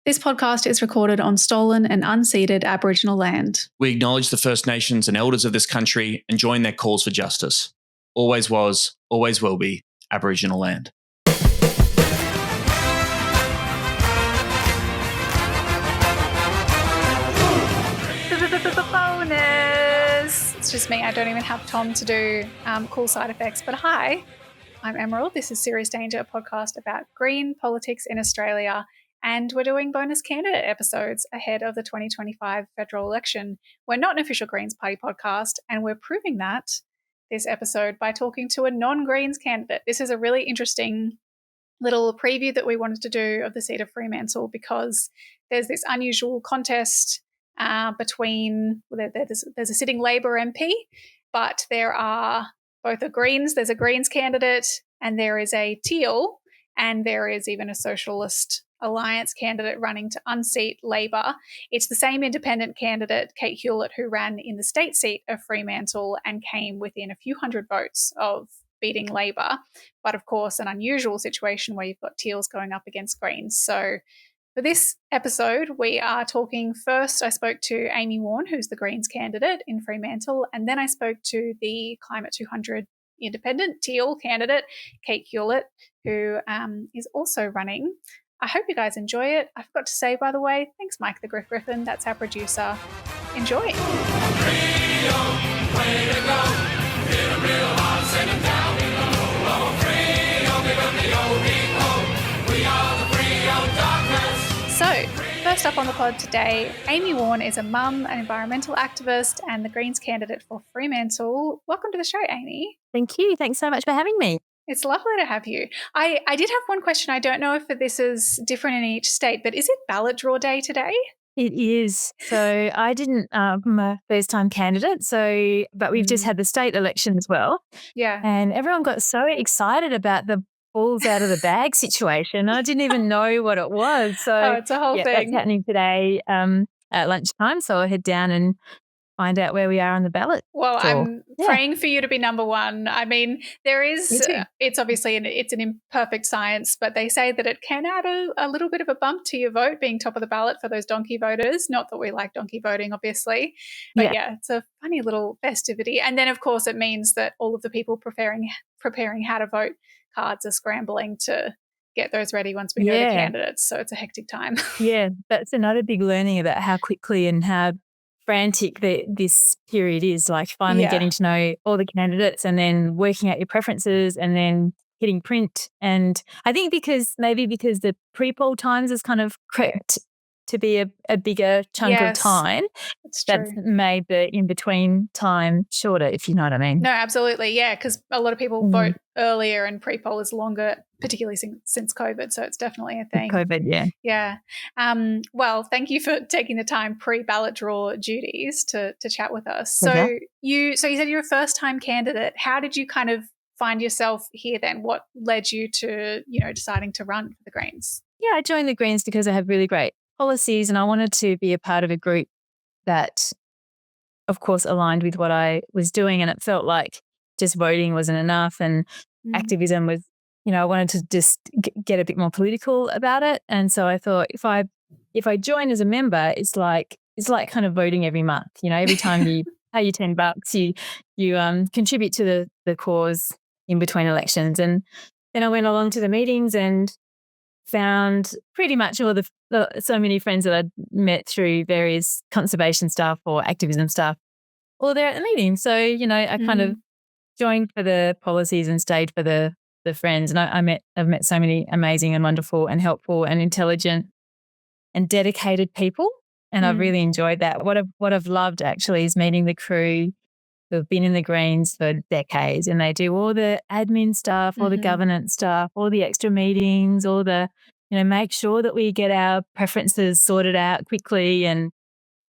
This podcast is recorded on stolen and unceded Aboriginal land. We acknowledge the First Nations and elders of this country and join their calls for justice. Always was, always will be Aboriginal land. Bonus! It's just me. I don't even have Tom to do cool side effects. But hi, I'm Emerald. This is Serious Danger, a podcast about green politics in Australia. And we're doing bonus candidate episodes ahead of the 2025 federal election. We're not an official Greens Party podcast, and we're proving that this episode by talking to a non-Greens candidate. This is a really interesting little preview that we wanted to do of the seat of Fremantle because there's this unusual contest between, there's a sitting Labor MP, but there are both there's a Greens candidate and there is a teal, and there is even a Socialist Alliance candidate running to unseat Labor. It's the same independent candidate, Kate Hulett, who ran in the state seat of Fremantle and came within a few hundred votes of beating Labor. But of course, an unusual situation where you've got teals going up against Greens. So for this episode, we are talking first, I spoke to Amy Warne, who's the Greens candidate in Fremantle, and then I spoke to the Climate 200 independent teal candidate, Kate Hulett, who is also running. I hope you guys enjoy it. I forgot to say, by the way, thanks, Mike the Griff Griffin. That's our producer. Enjoy. So, first up on the pod today, Amy Warne is a mum, an environmental activist, and the Greens candidate for Fremantle. Welcome to the show, Amy. Thank you. Thanks so much for having me. It's lovely to have you. I did have one question. I don't know if this is different in each state, but is it ballot draw day today? It is. So I didn't, I'm a first-time candidate, but we've just had the state election as well. Yeah. And everyone got so excited about the balls out of the bag situation. I didn't even know what it was. So it's a whole thing. That's happening today at lunchtime. So I'll head down and find out where we are on the ballot. Well, I'm praying for you to be number one. I mean, there is, it's obviously, it's an imperfect science, but they say that it can add a little bit of a bump to your vote being top of the ballot for those donkey voters. Not that we like donkey voting, obviously, but yeah, it's a funny little festivity. And then, of course, it means that all of the people preparing how to vote cards are scrambling to get those ready once we know the candidates. So it's a hectic time. Yeah, that's another big learning about how quickly and how frantic this period is, like finally getting to know all the candidates and then working out your preferences and then hitting print. And I think because the pre-poll times has kind of crept to be a bigger chunk of time, that's made the in-between time shorter, if you know what I mean. No, absolutely, yeah, because a lot of people vote earlier and pre-poll is longer, particularly since COVID, so it's definitely a thing. COVID, yeah. Yeah. Well, thank you for taking the time pre-ballot draw duties to chat with us. So you said you're a first-time candidate. How did you kind of find yourself here then? What led you to, deciding to run for the Greens? Yeah, I joined the Greens because I have really great policies and I wanted to be a part of a group that, of course, aligned with what I was doing, and it felt like just voting wasn't enough and activism was, I wanted to just get a bit more political about it. And so I thought if I join as a member, it's like kind of voting every month. Every time you pay your $10, you contribute to the cause in between elections. And then I went along to the meetings and found pretty much all so many friends that I'd met through various conservation stuff or activism stuff, all there at the meeting. So, I kind of joined for the policies and stayed for the friends. And I've met so many amazing and wonderful and helpful and intelligent and dedicated people. And I've really enjoyed that. What I've loved actually is meeting the crew who've been in the Greens for decades, and they do all the admin stuff, all the governance stuff, all the extra meetings, all the, make sure that we get our preferences sorted out quickly. And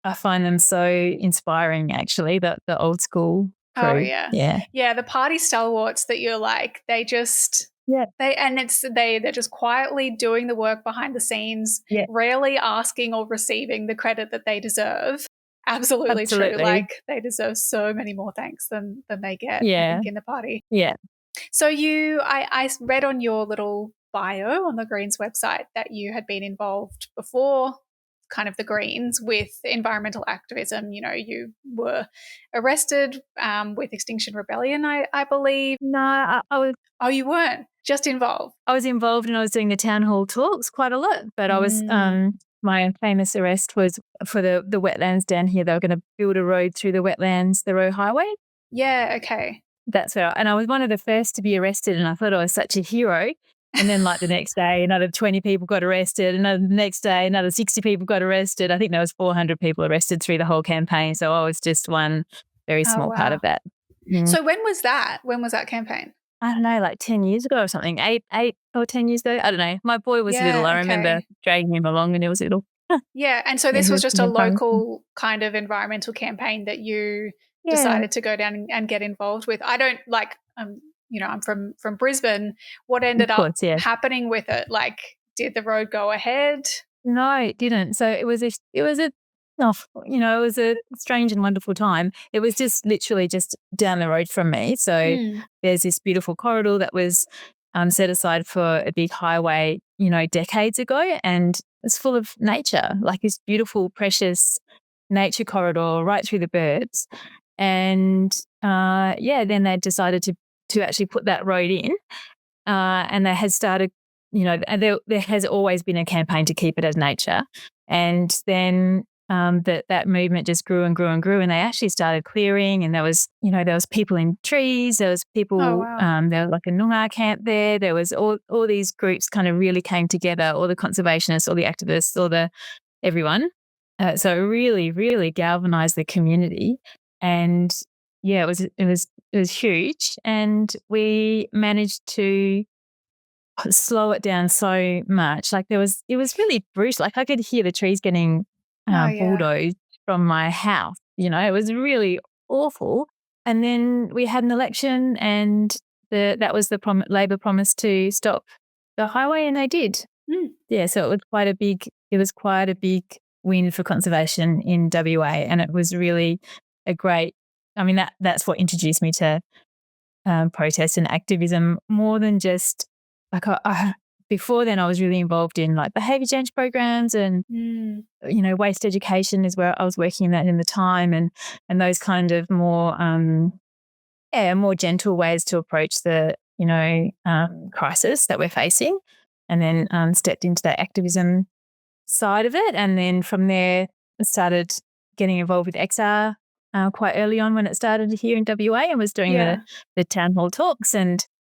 I find them so inspiring, actually, the old school crew. Oh, yeah. Yeah, the party stalwarts that you're like, they just... Yeah. They're just quietly doing the work behind the scenes, rarely asking or receiving the credit that they deserve. Absolutely true. Like, they deserve so many more thanks than they get, I think, in the party. Yeah. So I read on your little bio on the Greens website that you had been involved before kind of the Greens with environmental activism. You know, you were arrested with Extinction Rebellion, I believe. No, I was. Oh, you weren't just involved. I was involved and I was doing the town hall talks quite a lot, but I was my famous arrest was for the wetlands down here. They were going to build a road through the wetlands, the Roe Highway. Yeah, okay. That's where, and I was one of the first to be arrested, and I thought I was such a hero. And then, like the next day, another 20 people got arrested. The next day, another 60 people got arrested. I think there was 400 people arrested through the whole campaign. So I was just one very small part of that. So when was that? When was that campaign? I don't know, like 10 years ago or something, 8 or 10 years ago. I don't know. My boy was little. I remember dragging him along when he was little. Yeah. And so this was just a local kind of environmental campaign that you decided to go down and get involved with. I don't like, you know, I'm from Brisbane. What ended up happening with it? Like, did the road go ahead? No, it didn't. So it was a strange and wonderful time. It was just literally just down the road from me. So there's this beautiful corridor that was set aside for a big highway, you know, decades ago, and it's full of nature, like this beautiful, precious nature corridor right through the birds. And then they decided to actually put that road in, and they had started, you know, there has always been a campaign to keep it as nature, and then that movement just grew and grew and grew, and they actually started clearing, and there was people in trees, there was people, there was like a Noongar camp there was all these groups kind of really came together, all the conservationists, all the activists, everyone. So it really, really galvanised the community, and yeah, it was huge, and we managed to slow it down so much. Like it was really brutal. Like I could hear the trees getting bulldozed from my house. You know, it was really awful. And then we had an election, and that was the Labor promise to stop the highway, and they did. Yeah, so it was quite a big win for conservation in WA, and it was really a great. I mean, that's what introduced me to protest and activism more than just like before then I was really involved in like behaviour change programs and you know, waste education is where I was working in that in the time, and those kind of more more gentle ways to approach the, you know, crisis that we're facing, and then stepped into that activism side of it, and then from there started getting involved with XR quite early on when it started here in WA, and was doing the town hall talks,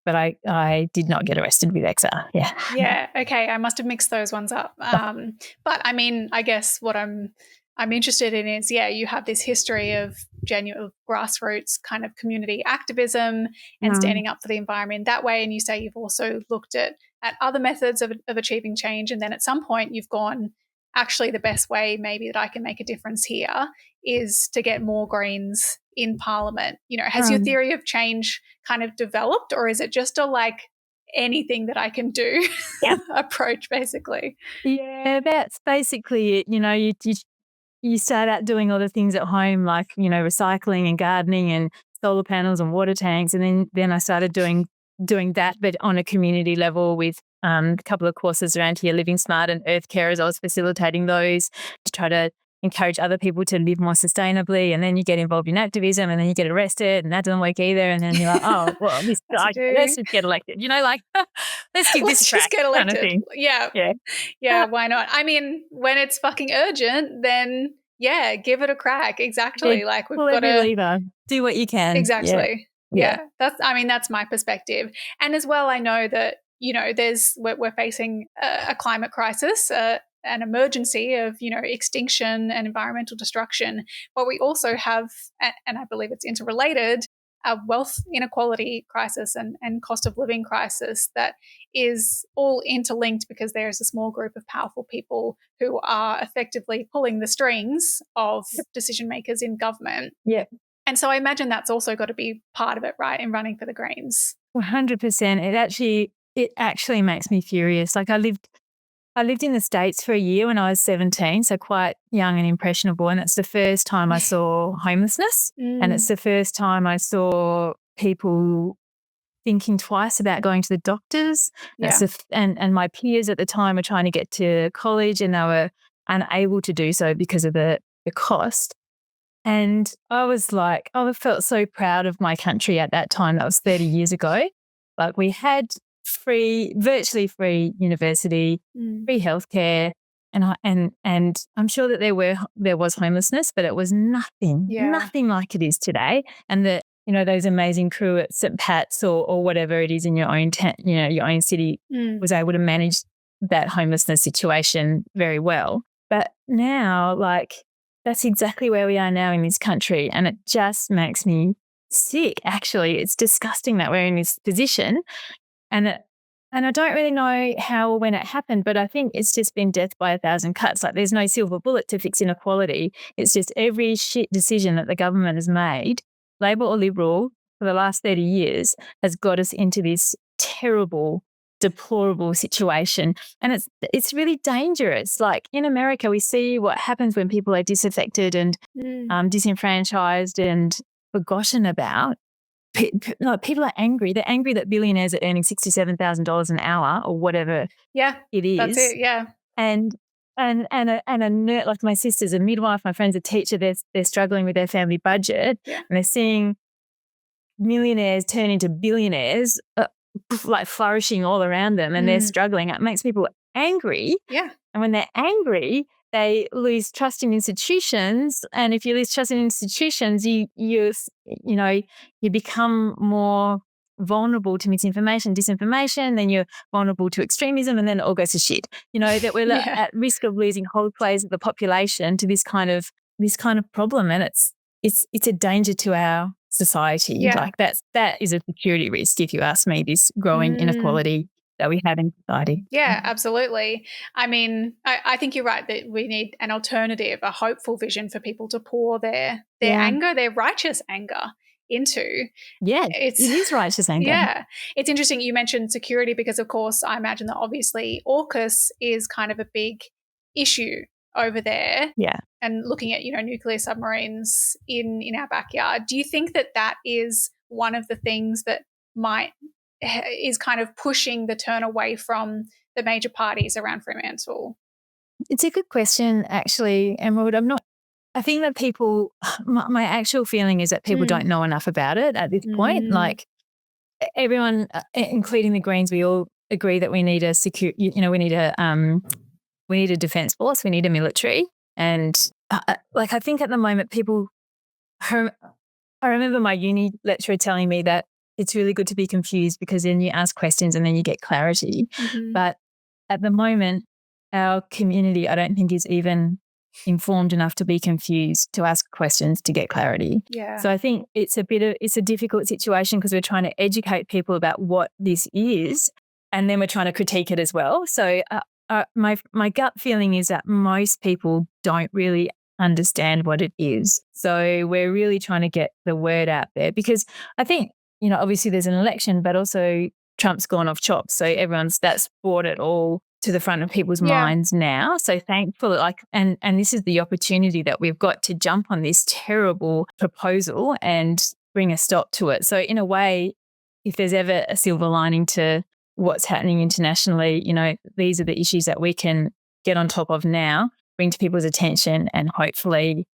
but I did not get arrested with XR. Yeah. Yeah. Okay. I must have mixed those ones up. But I mean, I guess what I'm interested in is, you have this history of genuine grassroots kind of community activism and standing up for the environment that way. And you say you've also looked at other methods of achieving change. And then at some point you've gone, actually the best way maybe that I can make a difference here is to get more Greens in Parliament. You know, has your theory of change kind of developed, or is it just a like anything that I can do approach basically? Yeah, that's basically it. You know, you start out doing all the things at home, like, you know, recycling and gardening and solar panels and water tanks, and then I started doing that, but on a community level with a couple of courses around here, Living Smart and Earth Care, as I was facilitating those to try to encourage other people to live more sustainably. And then you get involved in activism, and then you get arrested, and that doesn't work either. And then you're like, oh, well, let's just get elected. You know, like let's give this a crack, get elected. Kind of thing. Yeah. Why not? I mean, when it's fucking urgent, then give it a crack. Exactly. Yeah, like we've got to do what you can. Exactly. Yeah. That's my perspective. And as well, I know that, you know, we're facing a climate crisis, an emergency of, you know, extinction and environmental destruction. But we also have, and I believe it's interrelated, a wealth inequality crisis and cost of living crisis that is all interlinked, because there is a small group of powerful people who are effectively pulling the strings of decision makers in government. Yeah. And so I imagine that's also got to be part of it, right, in running for the Greens. 100%. It actually makes me furious. Like I lived in the States for a year when I was 17, so quite young and impressionable, and that's the first time I saw homelessness, and it's the first time I saw people thinking twice about going to the doctors. Yeah. And my peers at the time were trying to get to college and they were unable to do so because of the cost. And I was like, I felt so proud of my country at that time. That was 30 years ago. Like we had virtually free university, free healthcare, and I'm sure that there was homelessness, but it was nothing like it is today. And those amazing crew at St. Pat's or whatever it is in your own your own city was able to manage that homelessness situation very well. But now, like, that's exactly where we are now in this country, and it just makes me sick. Actually, it's disgusting that we're in this position, and I don't really know how or when it happened, but I think it's just been death by 1,000 cuts. Like, there's no silver bullet to fix inequality. It's just every shit decision that the government has made, Labor or Liberal, for the last 30 years, has got us into this terrible, deplorable situation. And it's really dangerous. Like in America, we see what happens when people are disaffected and disenfranchised and forgotten about. People are angry. They're angry that billionaires are earning $67,000 an hour or whatever it is. That's it, yeah. And a nurse, like my sister's a midwife, my friend's a teacher, they're struggling with their family budget and they're seeing millionaires turn into billionaires like flourishing all around them and they're struggling. It makes people angry. Yeah. And when they're angry, they lose trust in institutions. And if you lose trust in institutions, you become more vulnerable to misinformation, disinformation, then you're vulnerable to extremism, and then it all goes to shit. That we're at risk of losing whole swathes of the population to this kind of problem. And it's a danger to our society. Yeah. Like that is a security risk, if you ask me, this growing inequality that we have in society. Yeah, absolutely. I mean, I think you're right that we need an alternative, a hopeful vision for people to pour their anger, their righteous anger into. Yeah, it is righteous anger. Yeah. It's interesting you mentioned security because, of course, I imagine that obviously AUKUS is kind of a big issue over there. Yeah. And looking at, nuclear submarines in our backyard. Do you think that is one of the things that is kind of pushing the turn away from the major parties around Fremantle? It's a good question, actually, Emerald. I think that people, my actual feeling is that people don't know enough about it at this point. Like everyone, including the Greens, we all agree that we need a we need a defence force, we need a military. And I think at the moment I remember my uni lecturer telling me that it's really good to be confused because then you ask questions and then you get clarity. But at the moment, our community, I don't think, is even informed enough to be confused, to ask questions, to get clarity. Yeah. So I think it's a difficult situation because we're trying to educate people about what this is and then we're trying to critique it as well. So my gut feeling is that most people don't really understand what it is. So we're really trying to get the word out there because I think, obviously there's an election, but also Trump's gone off chops. So that's brought it all to the front of people's minds now. So thankfully, and this is the opportunity that we've got to jump on this terrible proposal and bring a stop to it. So in a way, if there's ever a silver lining to what's happening internationally, these are the issues that we can get on top of now, bring to people's attention and hopefully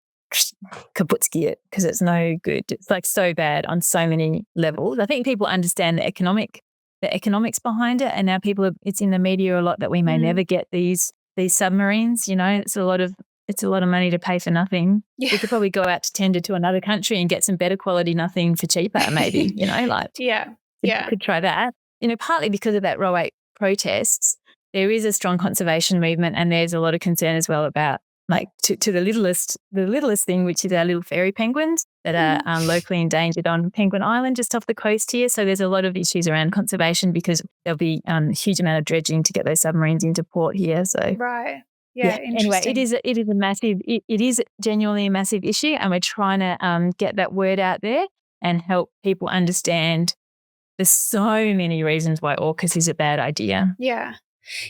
kaputski it because it's no good. It's like so bad on so many levels. I think people understand the economics behind it, and now it's in the media a lot that we may never get these submarines. It's a lot of money to pay for nothing. We could probably go out to tender to another country and get some better quality nothing for cheaper, maybe. You could try that. Partly because of that Row 8 protests, there is a strong conservation movement, and there's a lot of concern as well about to the littlest thing, which is our little fairy penguins that are locally endangered on Penguin Island, just off the coast here. So there's a lot of issues around conservation because there'll be a huge amount of dredging to get those submarines into port here. So right, yeah. Anyway, it is genuinely a massive issue, and we're trying to get that word out there and help people understand. There's so many reasons why AUKUS is a bad idea. Yeah.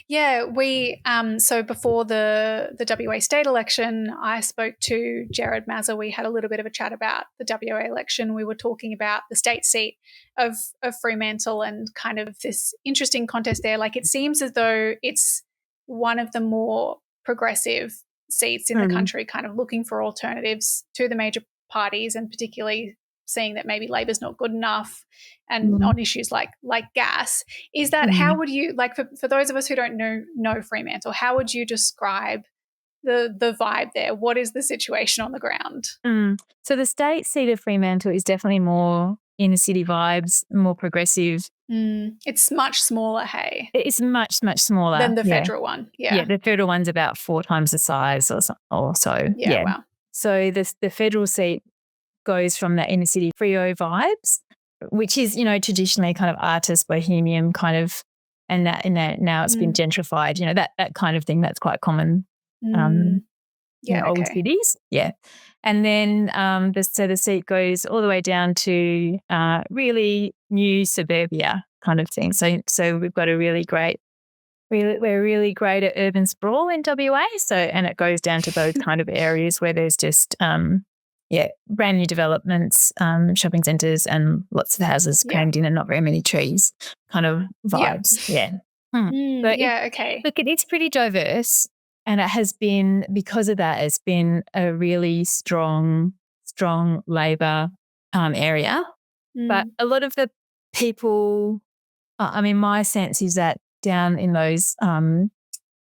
Yeah, we so before the WA state election, I spoke to Jared Mazza. We had a little bit of a chat about the WA election. We were talking about the state seat of Fremantle and kind of this interesting contest there. Like, it seems as though it's one of the more progressive seats in the country, kind of looking for alternatives to the major parties, and particularly seeing that maybe Labor's not good enough, and on issues like gas. Is that how would you, like, for those of us who don't know Fremantle, how would you describe the vibe there? What is the situation on the ground? So the state seat of Fremantle is definitely more inner city vibes, more progressive. It's much smaller, hey? It's much, much smaller than the federal one. Yeah, the federal one's about 4 times the size or so. Yeah, wow. So the federal seat goes from that inner city Freo vibes, which is, traditionally kind of artist, bohemian kind of, and that now it's been gentrified, that kind of thing that's quite common in old cities. Yeah. And then the seat goes all the way down to really new suburbia kind of thing. So we've got we're really great at urban sprawl in WA. So, and it goes down to those kind of areas where there's just brand new developments, shopping centres, and lots of houses crammed in and not very many trees kind of vibes. Yeah. Look, it's pretty diverse, and it has been, because of that, it's been a really strong Labor area. But a lot of the people, my sense is that down in those, in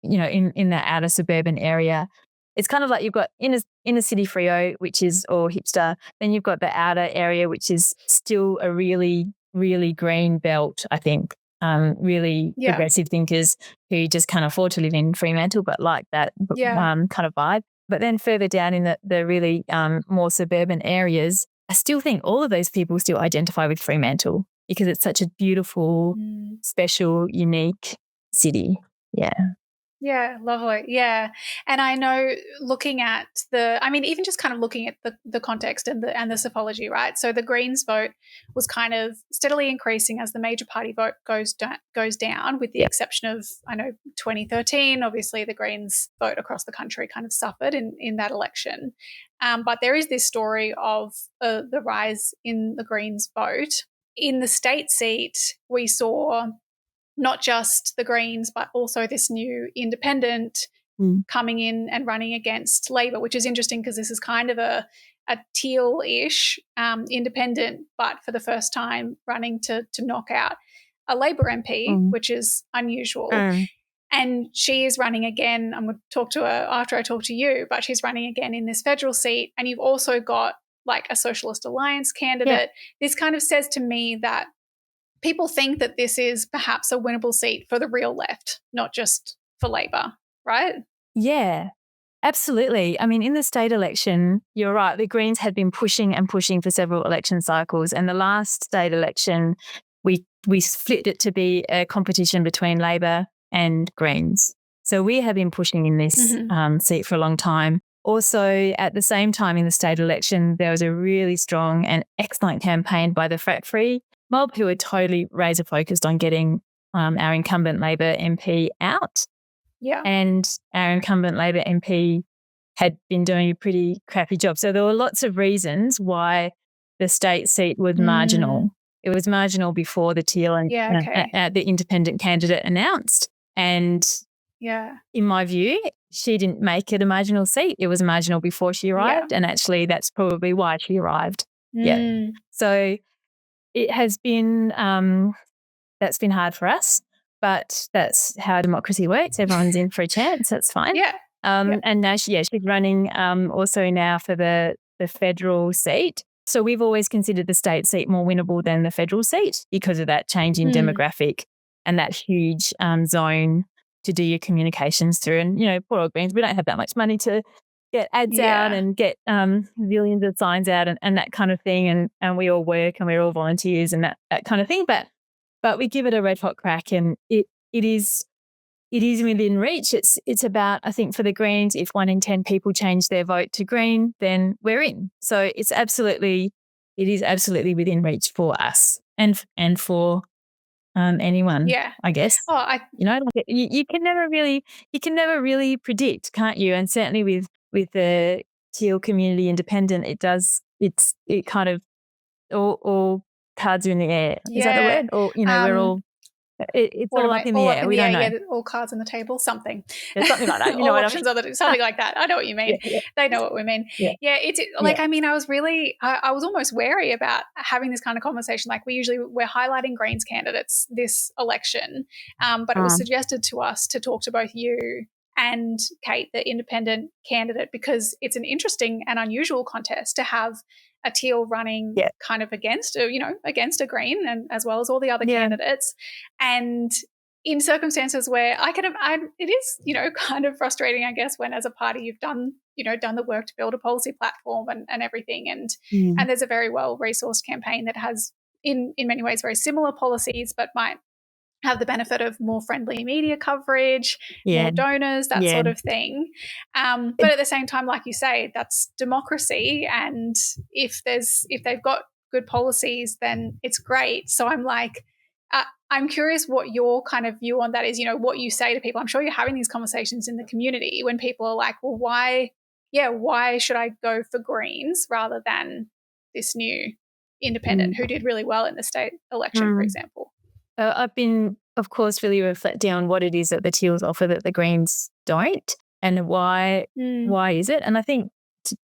that outer suburban area, it's kind of like you've got inner city Freo, which is all hipster. Then you've got the outer area, which is still a really, really green belt, I think. Really progressive thinkers who just can't afford to live in Fremantle, but like that kind of vibe. But then further down in the really more suburban areas, I still think all of those people still identify with Fremantle because it's such a beautiful, special, unique city. Yeah. Yeah, lovely. Yeah. And I know, looking at even just kind of looking at the context and the psephology, right? So the Greens vote was kind of steadily increasing as the major party vote goes down, with the exception of, 2013. Obviously, the Greens vote across the country kind of suffered in that election. But there is this story of the rise in the Greens vote. In the state seat, we saw not just the Greens, but also this new independent coming in and running against Labor, which is interesting because this is kind of a teal-ish independent, but for the first time running to knock out a Labor MP, which is unusual. And she is running again. I'm going to talk to her after I talk to you, but she's running again in this federal seat. And you've also got like a Socialist Alliance candidate. This kind of says to me that people think that this is perhaps a winnable seat for the real left, not just for Labor, right? Yeah, absolutely. I mean, in the state election, you're right, the Greens had been pushing and pushing for several election cycles, and the last state election, we flipped it to be a competition between Labor and Greens. So we have been pushing in this seat for a long time. Also, at the same time in the state election, there was a really strong and excellent campaign by the frat-free mob, who are totally razor focused on getting our incumbent Labor MP out. Yeah. And our incumbent Labor MP had been doing a pretty crappy job. So there were lots of reasons why the state seat was marginal. It was marginal before the teal and the independent candidate announced. And in my view, she didn't make it a marginal seat. It was marginal before she arrived. And actually that's probably why she arrived. Yeah. So it has been, that's been hard for us, but that's how democracy works. Everyone's in for a chance. That's fine. And now she's running also now for the federal seat. So we've always considered the state seat more winnable than the federal seat because of that change in demographic and that huge zone to do your communications through. And, poor old Greens, we don't have that much money to get ads out and get millions of signs out and that kind of thing. And we all work and we're all volunteers and that kind of thing. But we give it a red hot crack, and it is within reach. It's about, I think, for the Greens, if 1 in 10 people change their vote to Green, then we're in. So it is absolutely within reach for us and for anyone. Yeah. I guess. Oh, You can never really predict, can't you? And certainly with the teal community independent, it kind of all cards are in the air. Is that the yeah. word? Or we're all it's What all am up I? in the All air. up in We the don't air. know. Yeah, all cards on the table. Something. There's something like that. You all know what options I mean? on the something like that. I know what you mean. Yeah. They know what we mean. Yeah. It's like, I mean, I was really, I was almost wary about having this kind of conversation. Like we're highlighting Greens candidates this election, but it was suggested to us to talk to both you and Kate, the independent candidate, because it's an interesting and unusual contest to have a teal running kind of against a green, and as well as all the other candidates. And in circumstances where it is, kind of frustrating, I guess, when as a party you've done the work to build a policy platform and everything. And there's a very well-resourced campaign that has in many ways very similar policies, but might have the benefit of more friendly media coverage, more donors, that sort of thing. But at the same time, like you say, that's democracy. And if they've got good policies, then it's great. So I'm like, I'm curious what your kind of view on that is, what you say to people. I'm sure you're having these conversations in the community when people are like, well, why should I go for Greens rather than this new independent who did really well in the state election, for example? I've been, of course, really reflecting on what it is that the teals offer that the Greens don't, and why is it? And I think,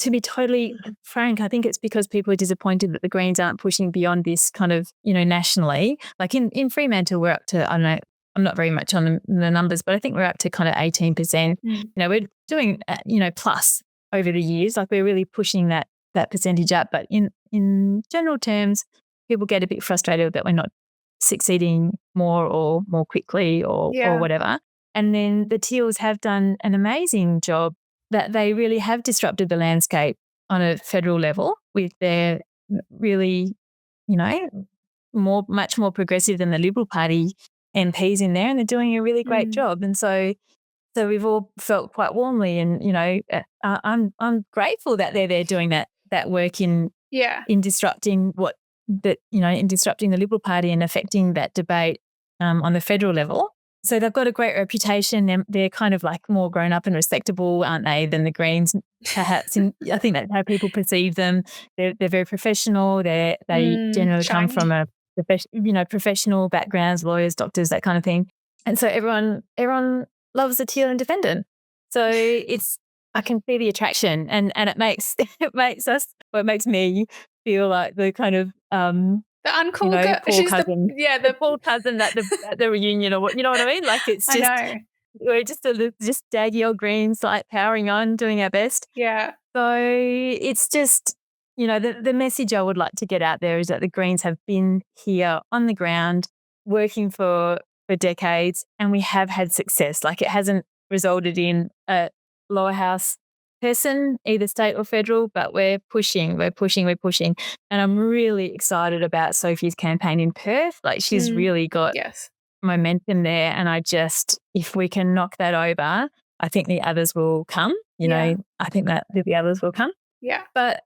to be totally frank, I think it's because people are disappointed that the Greens aren't pushing beyond this kind of, nationally. Like in Fremantle, we're up to, I don't know, I'm not very much on the numbers, but I think we're up to kind of 18%. We're doing, plus over the years. Like we're really pushing that percentage up. But in general terms, people get a bit frustrated that we're not succeeding more or more quickly or whatever. And then the teals have done an amazing job, that they really have disrupted the landscape on a federal level with their really, much more progressive than the Liberal Party MPs in there, and they're doing a really great job. And so we've all felt quite warmly, and I'm grateful that they're there doing that work in disrupting in disrupting the Liberal Party and affecting that debate on the federal level. So they've got a great reputation. They're kind of like more grown up and respectable, aren't they, than the Greens, perhaps. I think that's how people perceive them. They're very professional. They generally come from a professional backgrounds, lawyers, doctors, that kind of thing. And so everyone loves the teal independent. So I can see the attraction, and it makes me feel like the kind of the uncool girl. Poor She's cousin. the poor cousin at the reunion, or what, you know what I mean? Like it's just, I know. We're just daggy old Greens, like powering on, doing our best. Yeah. So it's just, the message I would like to get out there is that the Greens have been here on the ground working for decades, and we have had success. Like it hasn't resulted in a lower house person, either state or federal, but we're pushing. And I'm really excited about Sophie's campaign in Perth. Like she's really got momentum there. And if we can knock that over, I think the others will come. I think that the others will come. Yeah. But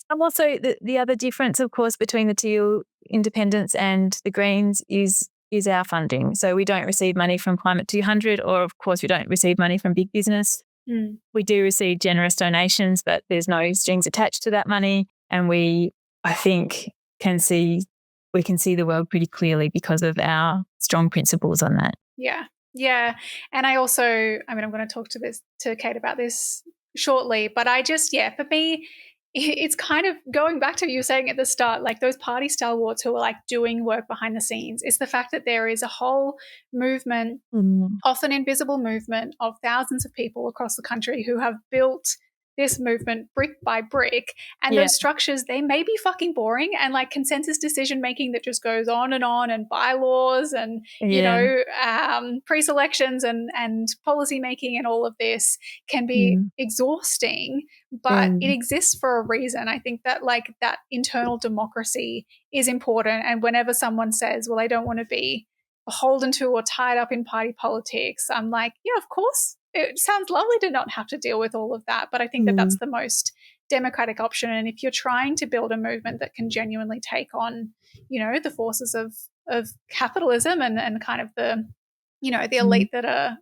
I'm also, the other difference, of course, between the teal independents and the Greens is our funding. So we don't receive money from Climate 200, or of course we don't receive money from big business. We do receive generous donations, but there's no strings attached to that money. And I think, can see the world pretty clearly because of our strong principles on that. Yeah. Yeah. And I also, I'm going to talk to Kate about this shortly, but for me, it's kind of going back to what you were saying at the start, like those party stalwarts who are like doing work behind the scenes. It's the fact that there is a whole movement, often invisible movement, of thousands of people across the country who have built this movement brick by brick. And those structures, they may be fucking boring, and like consensus decision making that just goes on, and bylaws and, pre-selections and policy making and all of this can be exhausting, but it exists for a reason. I think that like that internal democracy is important. And whenever someone says, well, I don't want to be beholden to or tied up in party politics, I'm like, yeah, of course. It sounds lovely to not have to deal with all of that, but I think that that's the most democratic option. And if you're trying to build a movement that can genuinely take on, the forces of of capitalism and kind of the elite that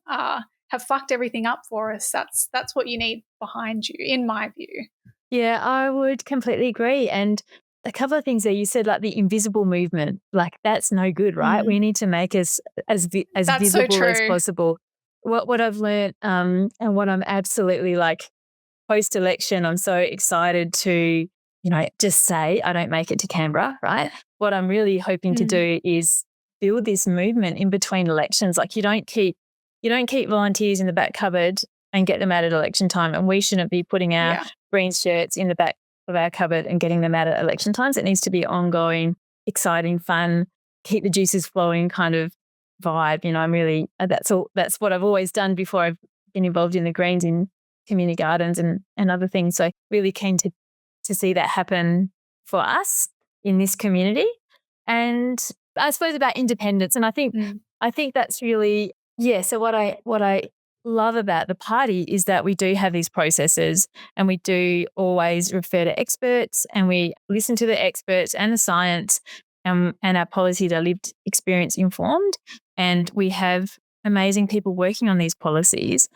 have fucked everything up for us. That's what you need behind you, in my view. Yeah, I would completely agree. And a couple of things that you said, like the invisible movement, like that's no good, right? We need to make us as That's visible so as true. possible. What I've learned, and what I'm absolutely like post-election, I'm so excited to, just say I don't make it to Canberra, right? What I'm really hoping to do is build this movement in between elections. Like you don't keep volunteers in the back cupboard and get them out at election time. And we shouldn't be putting our green shirts in the back of our cupboard and getting them out at election times. It needs to be ongoing, exciting, fun, keep the juices flowing kind of vibe. I'm really, that's what I've always done before I've been involved in the Greens in community gardens and other things. So really keen to see that happen for us in this community. And I suppose about independence. And I think that's really, so what I love about the party is that we do have these processes and we do always refer to experts and we listen to the experts and the science, and our policies are lived experience informed, and we have amazing people working on these policies.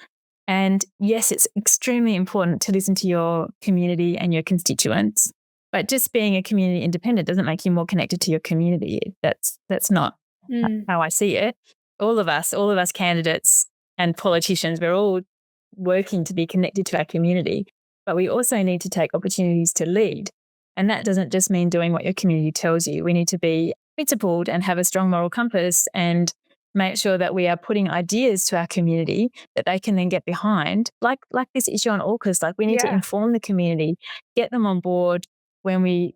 And yes, it's extremely important to listen to your community and your constituents, but just being a community independent doesn't make you more connected to your community. That's not how I see it. All of us candidates and politicians, we're all working to be connected to our community, but we also need to take opportunities to lead. And that doesn't just mean doing what your community tells you. We need to be principled and have a strong moral compass and make sure that we are putting ideas to our community that they can then get behind, like this issue on AUKUS. Like we need to inform the community, get them on board when we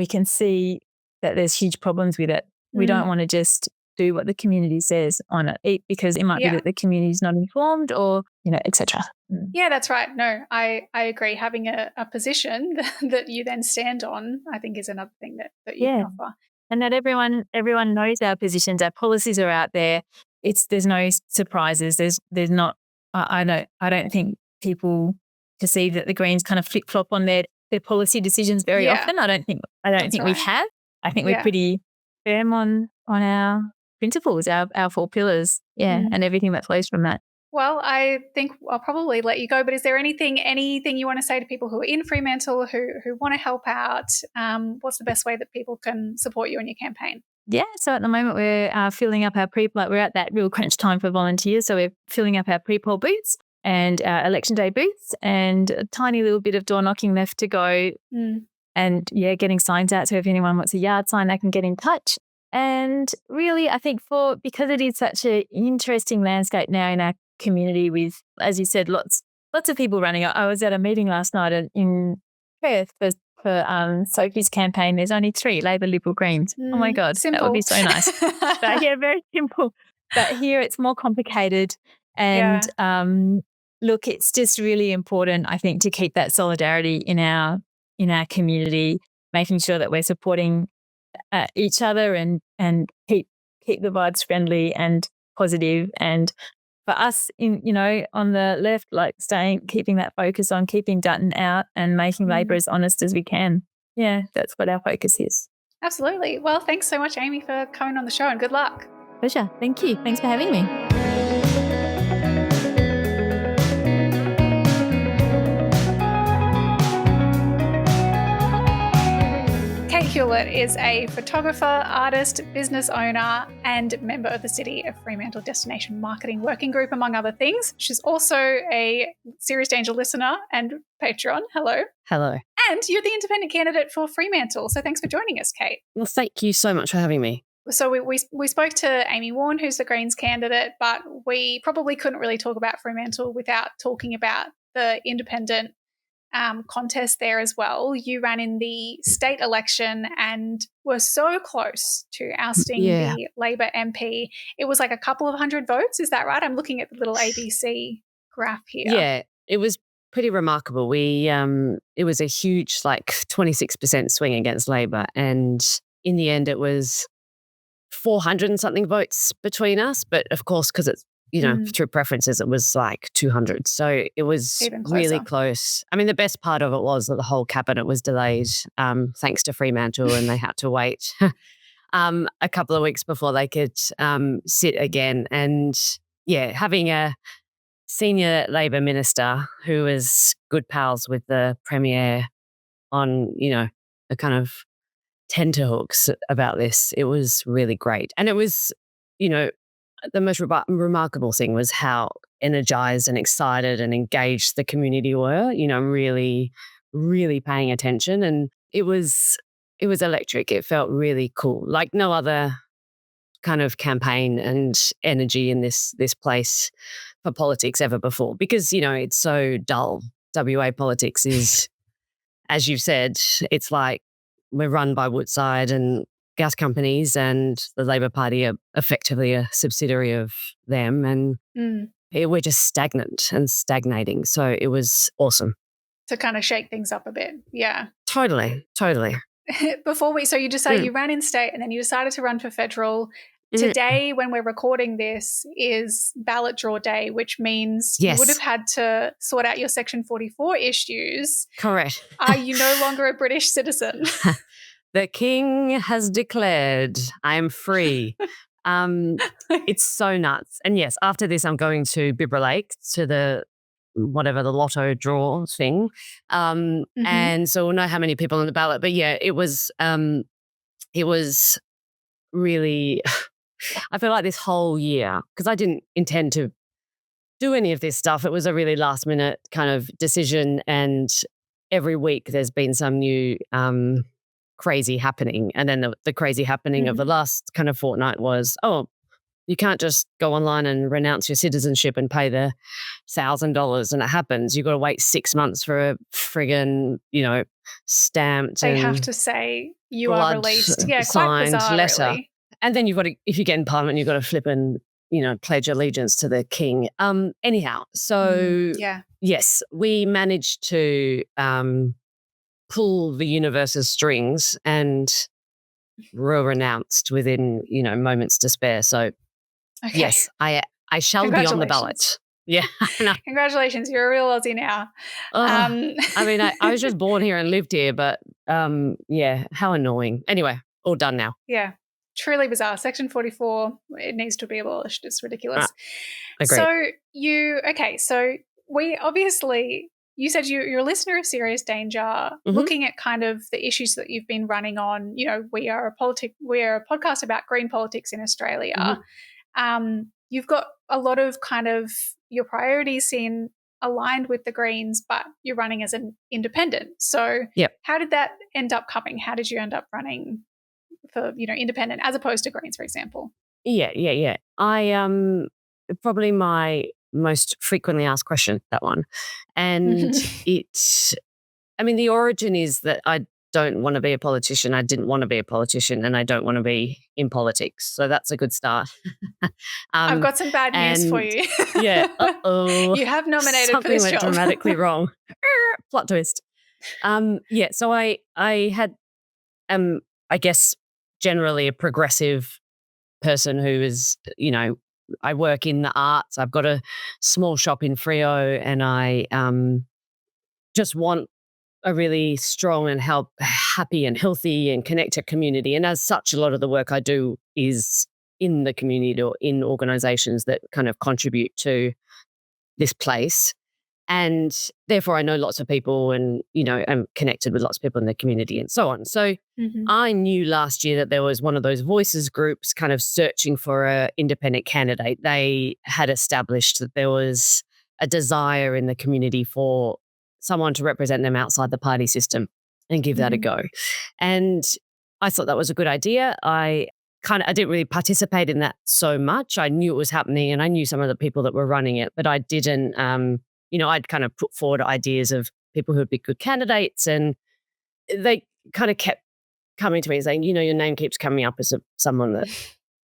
can see that there's huge problems with it. We don't want to just do what the community says on it, because it might be that the community is not informed or, etc. Yeah, that's right. No, I agree. Having a position that you then stand on, I think, is another thing that you can offer. And that everyone knows our positions, our policies are out there. There's no surprises. There's not. I don't think people perceive that the Greens kind of flip flop on their policy decisions very often. I don't think we have. I think we're pretty firm on our principles, our 4 pillars, and everything that flows from that. Well, I think I'll probably let you go, but is there anything you want to say to people who are in Fremantle who want to help out? What's the best way that people can support you in your campaign? Yeah, so at the moment we're filling up our we're at that real crunch time for volunteers, so we're filling up our pre-poll booths and our election day booths, and a tiny little bit of door knocking left to go. And getting signs out, so if anyone wants a yard sign, they can get in touch. And really, I think because it is such an interesting landscape now in our community with, as you said, lots of people running. I was at a meeting last night in Perth for Sophie's campaign. There's only 3, Labor, Liberal, Greens. Oh my God, simple. That would be so nice. But very simple. But here it's more complicated. And look, it's just really important, I think, to keep that solidarity in our community, making sure that we're supporting each other and keep the vibes friendly and positive. And for us, on the left, like keeping that focus on keeping Dutton out and making Labor as honest as we can. Yeah, that's what our focus is. Absolutely. Well, thanks so much, Amy, for coming on the show, and good luck. Pleasure. Thank you. Thanks for having me. Kate Hulett is a photographer, artist, business owner, and member of the City of Fremantle Destination Marketing Working Group, among other things. She's also a Serious Danger listener and Patreon. Hello. Hello. And you're the independent candidate for Fremantle. So thanks for joining us, Kate. Well, thank you so much for having me. So we spoke to Amy Warne, who's the Greens candidate, but we probably couldn't really talk about Fremantle without talking about the independent contest there as well. You ran in the state election and were so close to ousting the Labor MP. It was like a couple of hundred votes. Is that right? I'm looking at the little ABC graph here. Yeah, it was pretty remarkable. It was a huge 26% swing against Labor, and in the end it was 400 and something votes between us. But of course, because it's through preferences, it was like 200. So it was really close. I mean, the best part of it was that the whole cabinet was delayed thanks to Fremantle, and they had to wait a couple of weeks before they could sit again. And yeah, having a senior Labor minister who was good pals with the Premier on, a kind of tenterhooks about this, it was really great. And it was, the most remarkable thing was how energized and excited and engaged the community were, really, really paying attention. And it was electric. It felt really cool, like no other kind of campaign and energy in this place for politics ever before, because, it's so dull. WA politics is, as you've said, it's like we're run by Woodside and gas companies, and the Labor Party are effectively a subsidiary of them, and we're just stagnant and stagnating. So it was awesome. To kind of shake things up a bit. Yeah. Totally. So you decided you ran in state and then you decided to run for federal. Today, when we're recording this, is ballot draw day, which means you would have had to sort out your Section 44 issues. Correct. Are you no longer a British citizen? The King has declared I am free. It's so nuts. And yes, after this, I'm going to Bibra Lake to the lotto draw thing. And so we'll know how many people on the ballot. But yeah, it was really, I feel like this whole year, because I didn't intend to do any of this stuff. It was a really last minute kind of decision. And every week there's been some new crazy happening. And then the crazy happening of the last kind of fortnight was, you can't just go online and renounce your citizenship and pay the $1,000 and it happens. You've got to wait 6 months for a friggin', stamped. They have to say you are released. Yeah, signed quite bizarre, letter. really. And then you've got to, if you get in Parliament, you've got to flip and, pledge allegiance to the King. Anyhow, so yes, we managed to pull the universe's strings and were renounced within, moments to spare. So yes, I shall be on the ballot. Yeah. Congratulations. You're a real Aussie now. I mean, I was just born here and lived here, but yeah, how annoying. Anyway, all done now. Yeah. Truly bizarre. Section 44, it needs to be abolished. It's ridiculous. Agreed. So we obviously, you said you're a listener of Serious Danger, looking at kind of the issues that you've been running on. We are a podcast about green politics in Australia. You've got a lot of kind of your priorities aligned with the Greens, but you're running as an independent. So how did that end up coming? How did you end up running for, independent as opposed to Greens, for example? Yeah. I probably my most frequently asked question, that one. And the origin is that I don't want to be a politician. I didn't want to be a politician, and I don't want to be in politics. So that's a good start. I've got some bad news for you. Yeah. Uh-oh. You have nominated Something for this went job. dramatically wrong. Plot twist. So I had, I guess, generally a progressive person who is, I work in the arts. I've got a small shop in Freo, and I just want a really strong and happy and healthy and connected community. And as such, a lot of the work I do is in the community or in organisations that kind of contribute to this place. And therefore, I know lots of people, and, I'm connected with lots of people in the community and so on. So I knew last year that there was one of those voices groups kind of searching for an independent candidate. They had established that there was a desire in the community for someone to represent them outside the party system and give that a go. And I thought that was a good idea. I didn't really participate in that so much. I knew it was happening, and I knew some of the people that were running it, but I didn't, I'd kind of put forward ideas of people who would be good candidates, and they kind of kept coming to me and saying, your name keeps coming up as someone that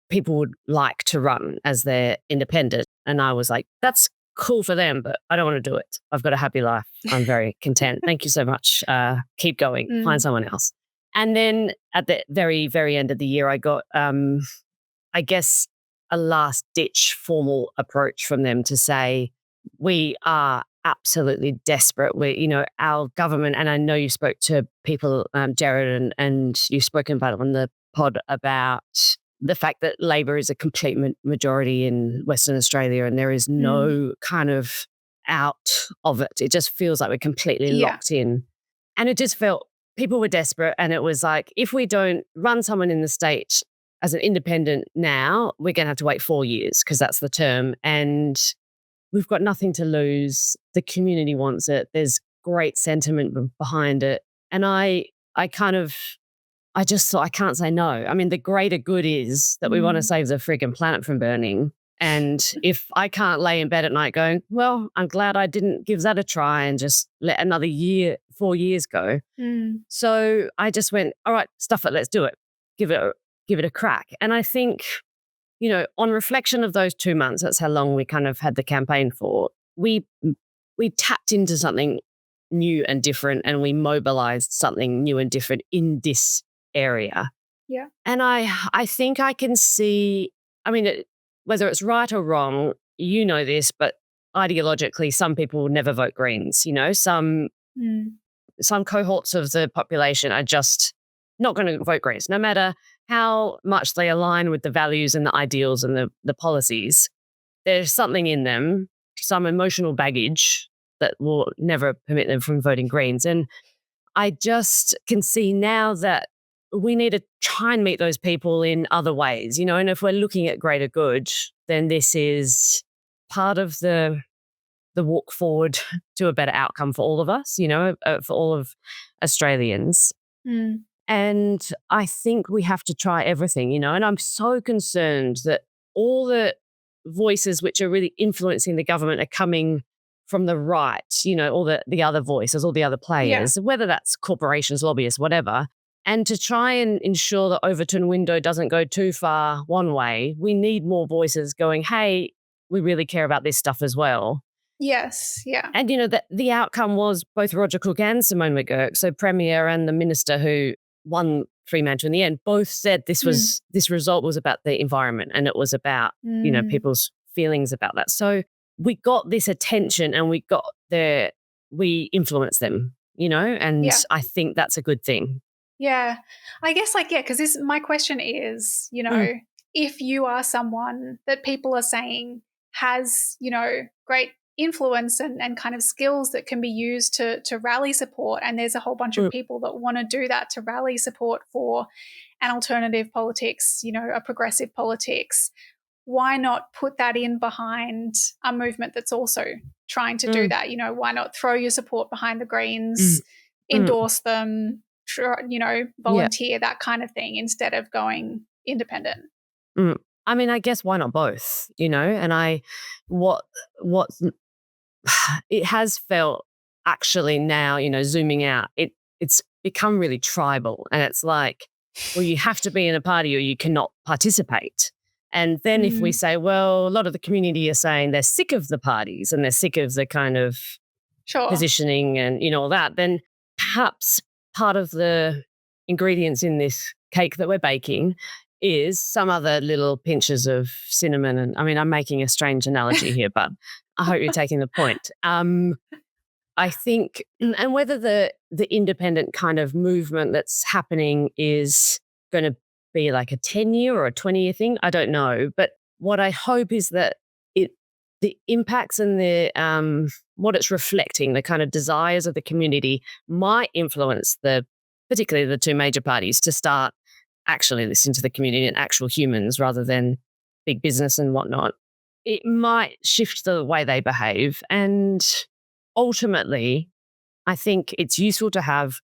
people would like to run as their independent. And I was like, that's cool for them, but I don't want to do it. I've got a happy life. I'm very content. Thank you so much. Keep going. Find someone else. And then at the very, very end of the year, I got, I guess, a last ditch formal approach from them to say, we are absolutely desperate. Our government, and I know you spoke to people, Jared, and you've spoken about it on the pod about the fact that Labor is a complete majority in Western Australia and there is no kind of out of it. It just feels like we're completely locked in. And it just felt people were desperate. And it was like, if we don't run someone in the state as an independent now, we're going to have to wait 4 years because that's the term. And we've got nothing to lose. The community wants it. There's great sentiment behind it. And I just thought, I can't say no. I mean, the greater good is that we want to save the friggin' planet from burning. And if I can't lay in bed at night going, well, I'm glad I didn't give that a try and just let another 4 years go. So I just went, all right, stuff it, let's do it. Give it a crack. And I think, on reflection of those 2 months, that's how long we kind of had the campaign for, we tapped into something new and different and we mobilized something new and different in this area. Yeah. And I think I can see, whether it's right or wrong, this, but ideologically, some people will never vote Greens. Some cohorts of the population are just not going to vote Greens, no matter how much they align with the values and the ideals and the policies. There's something in them, some emotional baggage that will never permit them from voting Greens. And I just can see now that we need to try and meet those people in other ways, and if we're looking at greater good, then this is part of the walk forward to a better outcome for all of us, for all of Australians. And I think we have to try everything, and I'm so concerned that all the voices which are really influencing the government are coming from the right, all the other voices, all the other players, whether that's corporations, lobbyists, whatever. And to try and ensure the Overton window doesn't go too far one way, we need more voices going, hey, we really care about this stuff as well. Yes, yeah. And, the outcome was both Roger Cook and Simone McGurk, so Premier and the Minister who won Fremantle in the end, both said this result was about the environment and it was about, people's feelings about that. So we got this attention and we influenced them, and I think that's a good thing. Yeah, I guess because my question is, if you are someone that people are saying has, great influence and kind of skills that can be used to rally support, and there's a whole bunch of people that want to do that to rally support for an alternative politics, a progressive politics, why not put that in behind a movement that's also trying to do that? Why not throw your support behind the Greens, endorse them, volunteer, that kind of thing, instead of going independent? I guess why not both, and what it has felt actually now, zooming out, it's become really tribal, and it's like, well, you have to be in a party or you cannot participate. And then if we say, well, a lot of the community are saying they're sick of the parties and they're sick of the kind of positioning and, all that, then perhaps part of the ingredients in this cake that we're baking is some other little pinches of cinnamon. And I'm making a strange analogy here, but I hope you're taking the point. I think, and whether the independent kind of movement that's happening is going to be like a 10-year or a 20-year thing, I don't know. But what I hope is that the impacts and the what it's reflecting, the kind of desires of the community, might influence particularly the two major parties to start actually listening to the community and actual humans rather than big business and whatnot. It might shift the way they behave. And ultimately, I think it's useful to have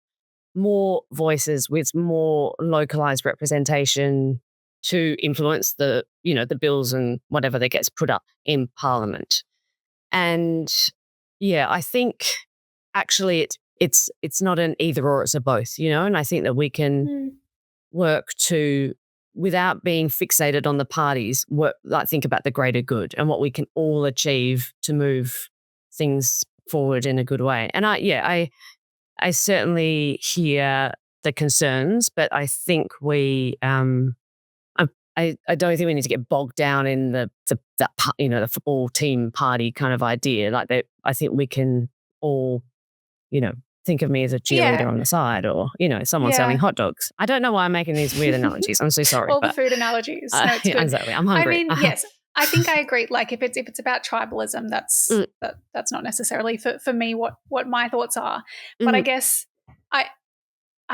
more voices with more localized representation to influence the bills and whatever that gets put up in Parliament. And I think actually it's not an either or, it's a both, and I think that we can work to, without being fixated on the parties, think about the greater good and what we can all achieve to move things forward in a good way. And I certainly hear the concerns, but I think we I don't think we need to get bogged down in the football team party kind of idea. I think we can all think of me as a cheerleader on the side, or, someone selling hot dogs. I don't know why I'm making these weird analogies. I'm so sorry. All the food analogies. No, it's good. Exactly. I'm hungry. Yes. I think I agree. Like if it's about tribalism, that's not necessarily for me what my thoughts are. But I guess I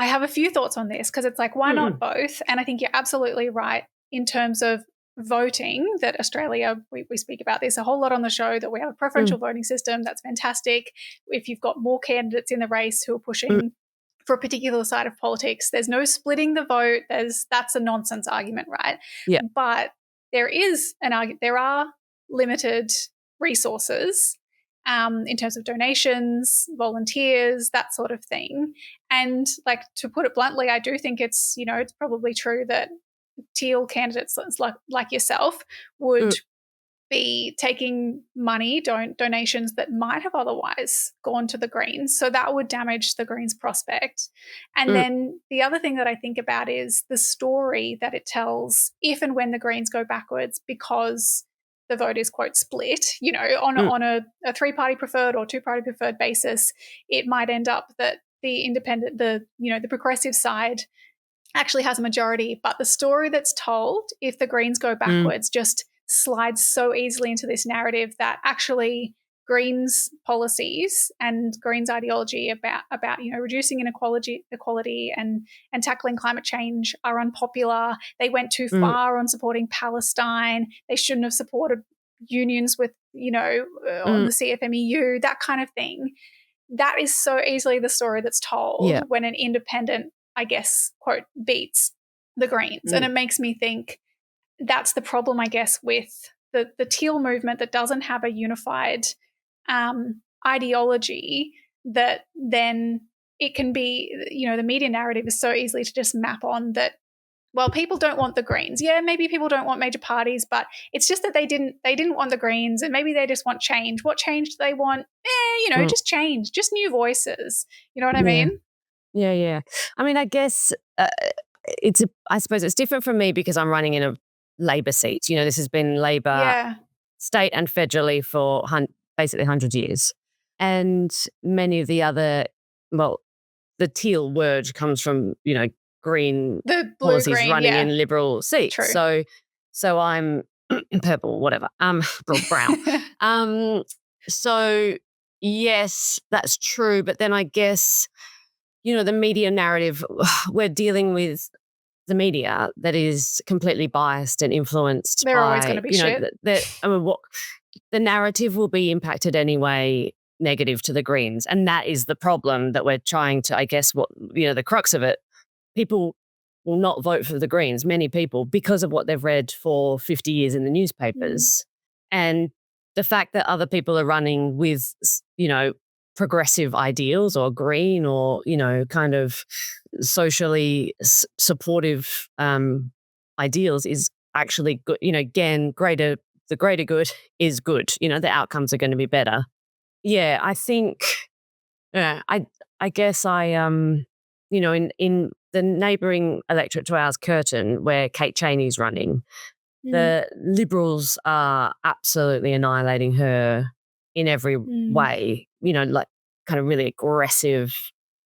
have a few thoughts on this, because it's like, why not both? And I think you're absolutely right in terms of voting, that Australia, we speak about this a whole lot on the show, that we have a preferential voting system. That's fantastic. If you've got more candidates in the race who are pushing for a particular side of politics, there's no splitting the vote. That's a nonsense argument, right? Yeah. But there are limited resources in terms of donations, volunteers, that sort of thing. And like, to put it bluntly, I do think it's probably true that teal candidates like yourself would be taking money, donations that might have otherwise gone to the Greens. So that would damage the Greens' prospect. And then the other thing that I think about is the story that it tells if and when the Greens go backwards, because the vote is, quote, split, on a three-party preferred or two-party preferred basis. It might end up that the independent, the progressive side actually has a majority, but the story that's told if the Greens go backwards just slides so easily into this narrative that actually Greens policies and Greens ideology about reducing equality and tackling climate change are unpopular. They went too far on supporting Palestine. They shouldn't have supported unions with on the CFMEU, that kind of thing. That is so easily the story that's told when an independent, I guess, quote, beats the Greens. And it makes me think that's the problem, I guess, with the teal movement, that doesn't have a unified ideology, that then it can be, the media narrative is so easily to just map on that, well, people don't want the Greens. Yeah, maybe people don't want major parties, but it's just that they didn't want the Greens, and maybe they just want change. What change do they want? Just change, just new voices. You know what I mean? Yeah. I mean, I guess I suppose it's different from me because I'm running in a Labor seat. This has been Labor state and federally for basically 100 years. And many of the other, the teal word comes from, green the policies green, running in Liberal seats. True. So I'm purple, whatever, brown. So yes, that's true. But then I guess, the media narrative, we're dealing with the media that is completely biased and influenced They're by, always going to be shit. The narrative will be impacted anyway, negative to the Greens. And that is the problem that we're trying to, I guess, the crux of it. People will not vote for the Greens, many people, because of what they've read for 50 years in the newspapers. And the fact that other people are running with, progressive ideals or green or, kind of socially supportive ideals is actually good. Again, the greater good is good. The outcomes are going to be better. Yeah, I think, I guess in the neighbouring electorate to ours, Curtin, where Kate Cheney's running, the Liberals are absolutely annihilating her in every way, like kind of really aggressive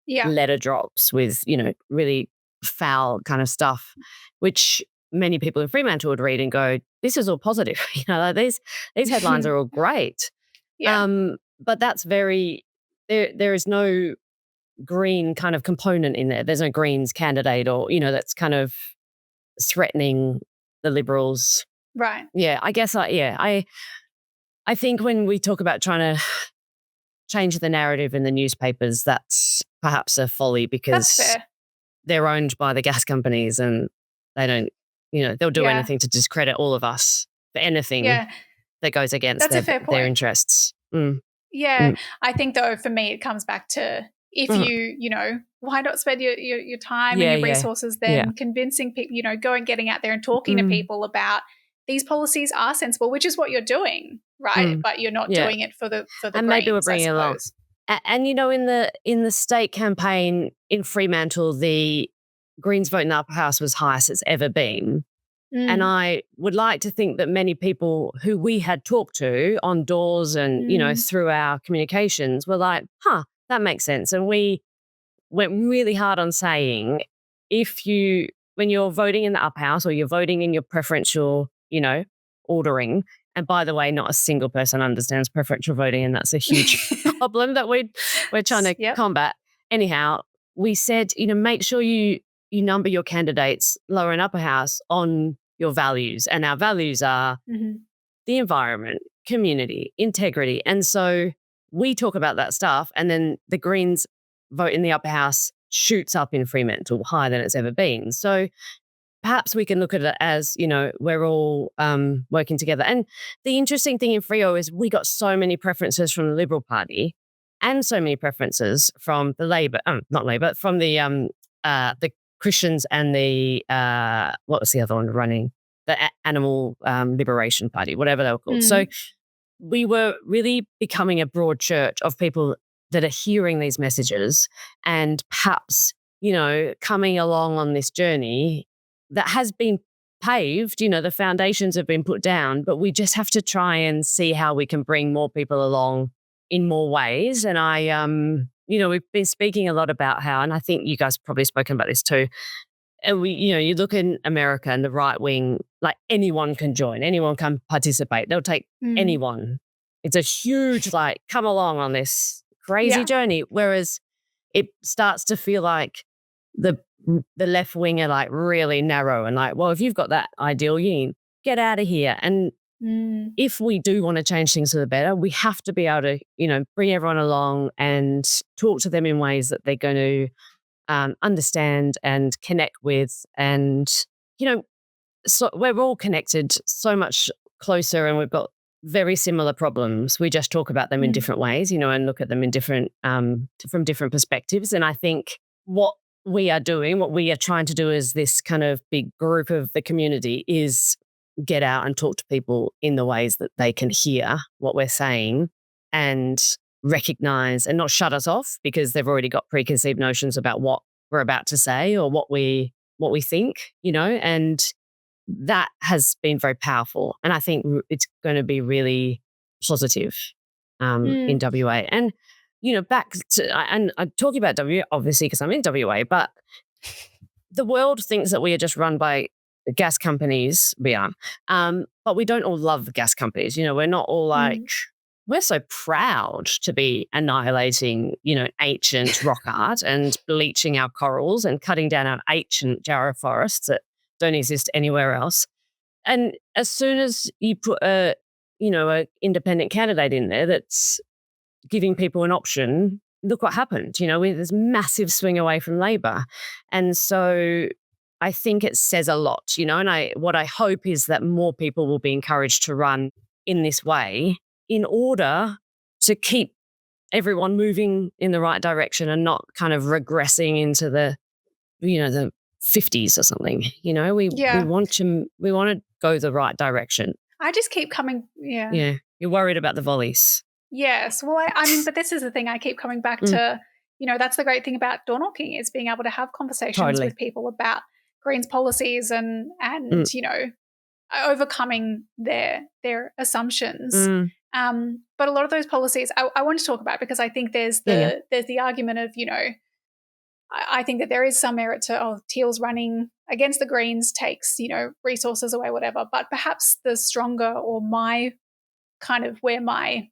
letter drops with, really foul kind of stuff, which many people in Fremantle would read and go, this is all positive. Like these headlines are all great. But that's there is no green kind of component in there. There's no Greens candidate or, that's kind of threatening the Liberals. Right. Yeah, I guess I think when we talk about trying to change the narrative in the newspapers, that's perhaps a folly because they're owned by the gas companies and they don't, they'll do anything to discredit all of us for anything that goes against their interests. I think though for me it comes back to if why not spend your time and your resources then convincing people, getting out there and talking to people about these policies are sensible, which is what you're doing, right? But you're not doing it for the and Greens, maybe we're bringing along. And in the state campaign in Fremantle, the Greens vote in the upper house was highest it's ever been. And I would like to think that many people who we had talked to on doors and, through our communications were like, that makes sense. And we went really hard on saying when you're voting in the upper house or you're voting in your preferential, ordering, and by the way, not a single person understands preferential voting, and that's a huge problem that we're trying to combat. Anyhow, we said, make sure you number your candidates lower and upper house on your values. And our values are the environment, community, integrity. And so we talk about that stuff, and then the Greens vote in the upper house shoots up in Fremantle higher than it's ever been. So perhaps we can look at it as, we're all working together. And the interesting thing in Freo is we got so many preferences from the Liberal Party and so many preferences from the from the Christians and the, what was the other one running? The Animal Liberation Party, whatever they were called. So we were really becoming a broad church of people that are hearing these messages and perhaps, coming along on this journey that has been paved, the foundations have been put down, but we just have to try and see how we can bring more people along in more ways. And we've been speaking a lot about how, and I think you guys probably spoken about this too, and you look in America and the right wing, like anyone can join, anyone can participate. They'll take anyone. It's a huge, come along on this crazy journey. Whereas it starts to feel like the left wing are really narrow and well, if you've got that ideal, you get out of here. And if we do want to change things for the better, we have to be able to, bring everyone along and talk to them in ways that they're going to understand and connect with. And, so we're all connected so much closer, and we've got very similar problems. We just talk about them in different ways, and look at them in different, from different perspectives. And I think what we are trying to do as this kind of big group of the community is get out and talk to people in the ways that they can hear what we're saying and recognize and not shut us off because they've already got preconceived notions about what we're about to say or what we think, and that has been very powerful. And I think it's going to be really positive in WA. And, back to, and I'm talking about WA, obviously, because I'm in WA, but the world thinks that we are just run by gas companies. We are. But we don't all love gas companies. We're not all we're so proud to be annihilating, ancient rock art and bleaching our corals and cutting down our ancient jarrah forests that don't exist anywhere else. And as soon as you put a independent candidate in there that's giving people an option, look what happened. There's massive swing away from Labor. And so I think it says a lot, and what I hope is that more people will be encouraged to run in this way in order to keep everyone moving in the right direction and not kind of regressing into the 50s or something. We want to go the right direction. I just keep coming. Yeah. You're worried about the volleys. Yes. Well, I mean, but this is the thing. I keep coming back to, that's the great thing about door knocking is being able to have conversations with people about Greens policies and overcoming their assumptions. But a lot of those policies I want to talk about because I think there's the argument of, I think that there is some merit to Teals running against the Greens takes, resources away, whatever. But perhaps the stronger or my kind of where my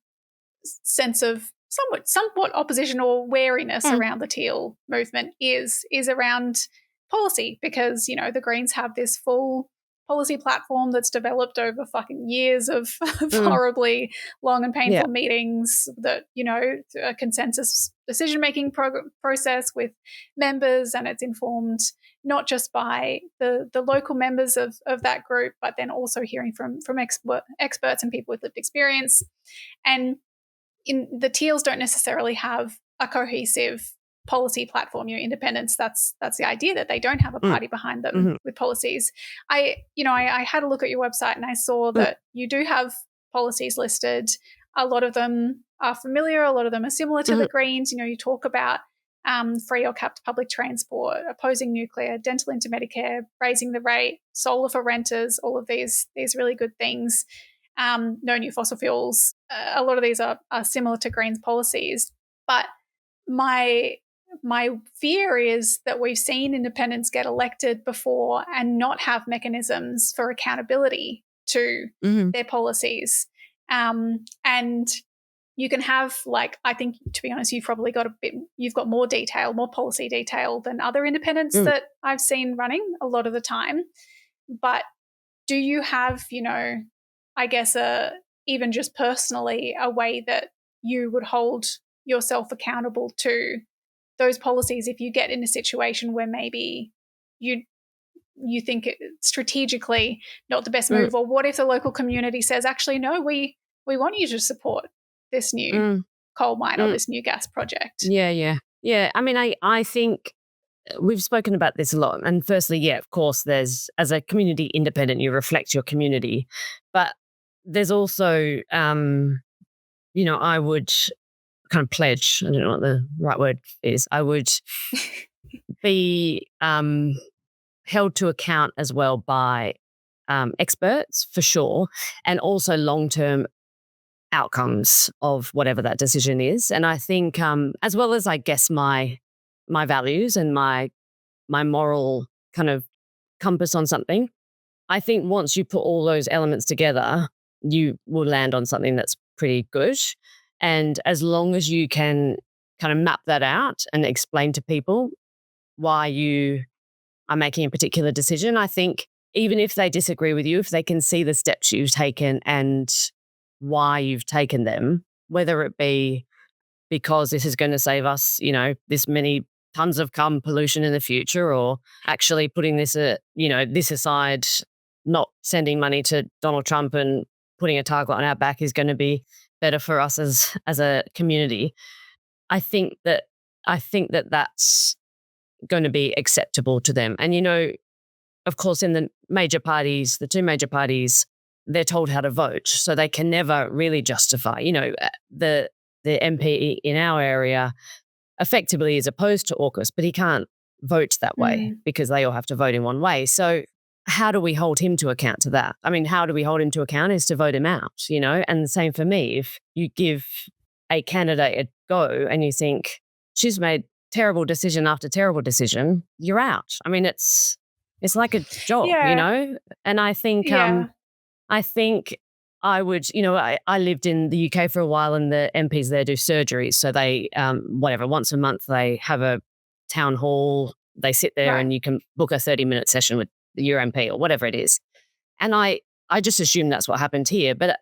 sense of somewhat opposition or wariness around the teal movement is around policy because, the Greens have this full policy platform that's developed over fucking years of horribly long and painful meetings that, a consensus decision-making process with members, and it's informed not just by the local members of that group, but then also hearing from experts and people with lived experience. And the Teals don't necessarily have a cohesive policy platform. Independents, that's the idea that they don't have a party behind them with policies. I had a look at your website and I saw that you do have policies listed. A lot of them are familiar, a lot of them are similar to the Greens. You talk about free or capped public transport, opposing nuclear, dental into Medicare, raising the rate, solar for renters, all of these really good things. No new fossil fuels. A lot of these are similar to Greens policies. But my fear is that we've seen independents get elected before and not have mechanisms for accountability to their policies. And you can have, like, I think, to be honest, you've got more detail, more policy detail than other independents that I've seen running a lot of the time. But do you have, I guess, even just personally, a way that you would hold yourself accountable to those policies if you get in a situation where maybe you think it strategically not the best move, or what if the local community says, actually, no, we want you to support this new coal mine or this new gas project? Yeah. I mean, I think we've spoken about this a lot. And firstly, yeah, of course, there's, as a community independent, you reflect your community. But there's also, I would kind of pledge, I don't know what the right word is, I would be held to account as well by experts, for sure, and also long-term outcomes of whatever that decision is. And I think, as well as, I guess, my values and my moral kind of compass on something, I think once you put all those elements together, you will land on something that's pretty good. And as long as you can kind of map that out and explain to people why you are making a particular decision, I think even if they disagree with you, if they can see the steps you've taken and why you've taken them, whether it be because this is going to save us, this many tons of carbon pollution in the future, or actually putting this, this aside, not sending money to Donald Trump and putting a target on our back is going to be better for us as a community. I think that that's going to be acceptable to them. And, of course, in the two major parties, they're told how to vote. So they can never really justify, the MP in our area effectively is opposed to AUKUS, but he can't vote that way because they all have to vote in one way. So how do we hold him to account to that? I mean, how do we hold him to account is to vote him out, and the same for me. If you give a candidate a go and you think she's made terrible decision after terrible decision, you're out. I mean, it's like a job, and I think, I would, I lived in the UK for a while, and the MPs there do surgeries. So they, once a month, they have a town hall, they sit there and you can book a 30-minute session with your MP or whatever it is. And I just assume that's what happened here. But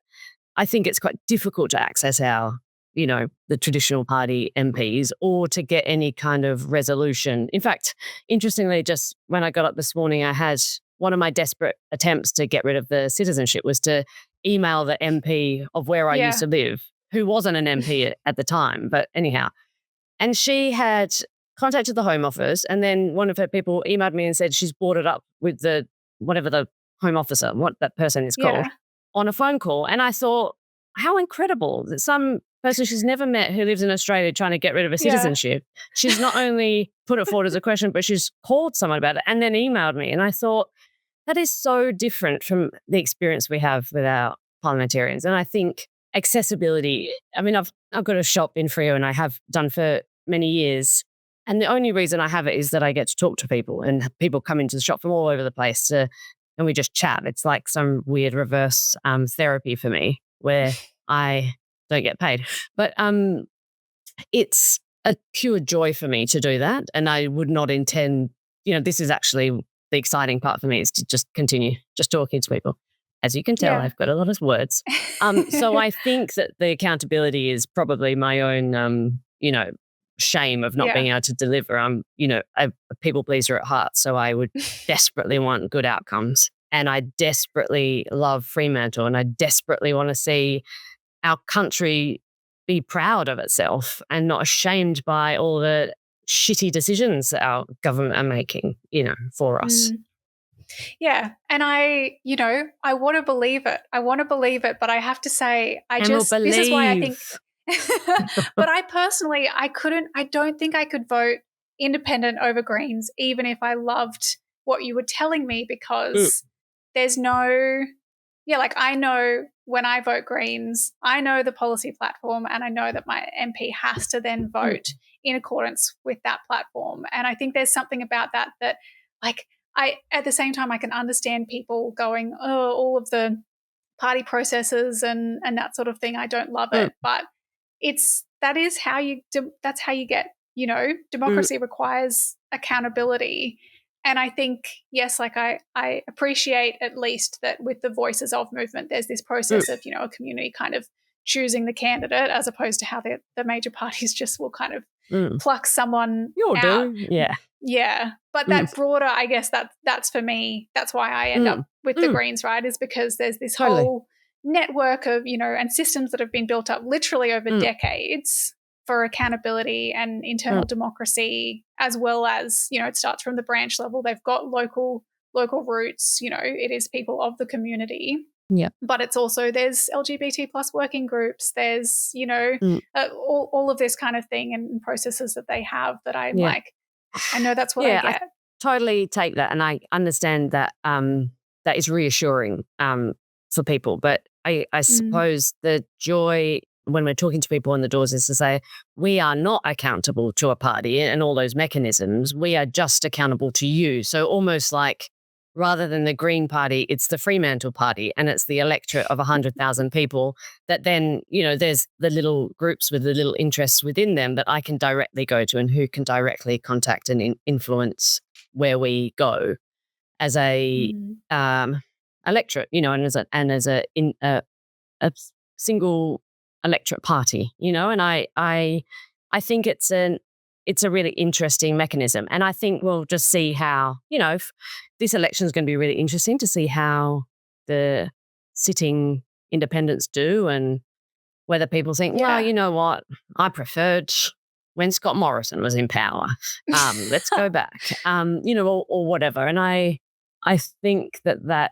I think it's quite difficult to access our, the traditional party MPs, or to get any kind of resolution. In fact, interestingly, just when I got up this morning, I had one of my desperate attempts to get rid of the citizenship was to email the MP of where I used to live, who wasn't an MP at the time, but anyhow. And she had contacted the Home Office, and then one of her people emailed me and said she's brought it up with whatever the Home Officer, what that person is called, on a phone call. And I thought, how incredible that some person she's never met who lives in Australia trying to get rid of a citizenship, she's not only put it forward as a question, but she's called someone about it and then emailed me. And I thought, that is so different from the experience we have with our parliamentarians. And I think accessibility, I mean, I've got a shop in Freo and I have done for many years. And the only reason I have it is that I get to talk to people, and people come into the shop from all over the place and we just chat. It's like some weird reverse therapy for me where I don't get paid. But it's a pure joy for me to do that. And I would not intend, this is actually the exciting part for me, is to just continue just talking to people. As you can tell, I've got a lot of words. So I think that the accountability is probably my own, shame of not being able to deliver. I'm, a people pleaser at heart. So I would desperately want good outcomes. And I desperately love Fremantle, and I desperately want to see our country be proud of itself and not ashamed by all the shitty decisions that our government are making, for us. Yeah. And I want to believe it. But I have to say, this is why I think, but I personally, I don't think I could vote independent over Greens, even if I loved what you were telling me, because there's no, I know when I vote Greens, I know the policy platform, and I know that my MP has to then vote in accordance with that platform. And I think there's something about that like at the same time I can understand people going, oh, all of the party processes and that sort of thing, I don't love it, but that's how you get, democracy requires accountability. And I think, yes, like I appreciate at least that with the Voices of movement, there's this process of, a community kind of choosing the candidate, as opposed to how the major parties just will kind of pluck someone out. Yeah. But that broader, I guess that's for me, that's why I end up with the Greens, right, is because there's this whole network of, and systems that have been built up literally over decades for accountability and internal democracy, as well as, it starts from the branch level. They've got local roots, it is people of the community. Yeah. But it's also, there's LGBT plus working groups, there's, all of this kind of thing and processes that they have that I'm like, I know that's what I get. I totally take that, and I understand that that is reassuring for people. But I suppose the joy when we're talking to people on the doors is to say, we are not accountable to a party and all those mechanisms. We are just accountable to you. So almost like, rather than the Green Party, it's the Fremantle Party, and it's the electorate of 100,000 people that then, there's the little groups with the little interests within them that I can directly go to and who can directly contact and influence where we go as a electorate, and as a single electorate party, and I think it's a really interesting mechanism. And I think we'll just see how, this election is going to be really interesting to see how the sitting independents do, and whether people think, well, you know what, I preferred when Scott Morrison was in power. Let's go back, or whatever. And I think that,